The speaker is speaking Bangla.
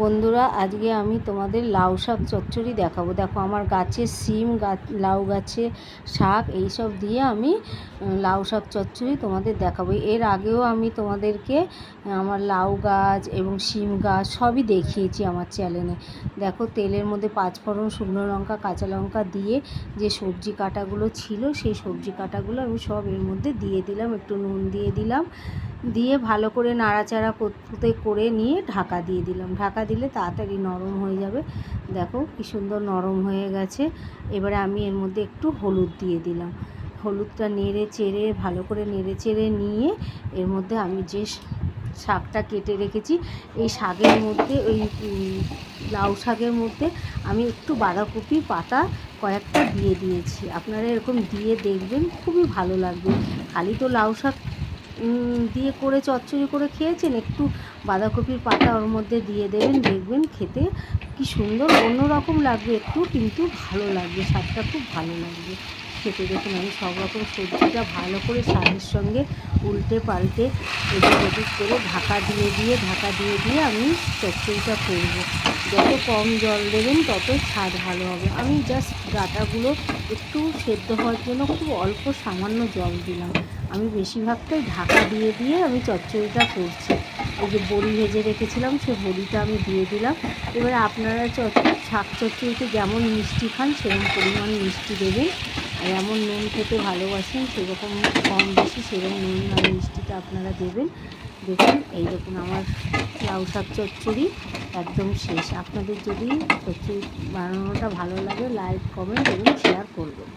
বন্ধুরা, আজকে আমি তোমাদের লাউ শাক চচ্চড়ি দেখাবো। দেখো আমার গাছে সিম গাছ, লাউ গাছে শাক, এইসব দিয়ে আমি লাউ শাক চচ্চড়ি তোমাদের দেখাবো। এর আগেও আমি তোমাদেরকে আমার লাউ গাছ এবং সিম গাছ সবই দেখিয়েছি আমার চ্যানেলে। দেখো তেলের মধ্যে পাঁচফোড়ন, শুকনো লঙ্কা, কাঁচা লঙ্কা দিয়ে যে সবজি কাটাগুলো ছিল, সেই সবজি কাটাগুলো আমি সব এর মধ্যে দিয়ে দিলাম, একটু নুন দিয়ে দিলাম, দিয়ে ভালো করে নাড়াচাড়া করতে করে নিয়ে ঢাকা দিয়ে দিলাম। ঢাকা দিলে তাড়াতাড়ি নরম হয়ে যাবে। দেখো কি সুন্দর নরম হয়ে গেছে। এবারে আমি এর মধ্যে একটু হলুদ দিয়ে দিলাম। হলুদটা নেড়ে চেড়ে ভালো করে নেড়ে চেড়ে নিয়ে এর মধ্যে আমি যে শাকটা কেটে রেখেছি, এই শাকের মধ্যে ওই লাউ শাকের মধ্যে আমি একটু বাঁধাকপি পাতা কয়েকটা দিয়ে দিয়েছি। আপনারা এরকম দিয়ে দেখবেন, খুবই ভালো লাগবে। খালি তো লাউ শাক দিয়ে করে চচ্চড়ি করে খেয়েছেন, একটু বাঁধাকপির পাতা ওর মধ্যে দিয়ে দেবেন, দেখবেন খেতে কি সুন্দর অন্যরকম লাগবে একটু, কিন্তু ভালো লাগবে, স্বাদটা খুব ভালো লাগবে খেতে। দেখুন আমি সব রকম সবজিটা ভালো করে শাকের সঙ্গে উল্টে পাল্টে এদিক ওদিক করে ঢাকা দিয়ে আমি চচ্চড়িটা করব। যত কম জল দেবেন তত স্বাদ ভালো হবে। আমি জাস্ট ডাঁটাগুলো একটু সেদ্ধ হওয়ার জন্য খুব অল্প সামান্য জল দিলাম। আমি বেশিরভাগটাই ঢাকা দিয়ে আমি চচ্চড়িটা করছি। এই যে বড়ি ভেজে রেখেছিলাম, সেই বড়িটা আমি দিয়ে দিলাম। এবারে আপনারা শাক চচ্চড়িতে যেমন মিষ্টি খান সেরকম পরিমাণ মিষ্টি দেবেন, আর যেমন নুন খেতে ভালোবাসেন সেরকম কম বেশি সেরকম নুন আর মিষ্টিটা আপনারা দেবেন। দেখুন এই দেখুন আমার লাউ শাক চচ্চড়ি একদম শেষ। আপনাদের যদি চচ্চড়ি বানানোটা ভালো লাগে, লাইক, কমেন্ট এবং শেয়ার করবেন।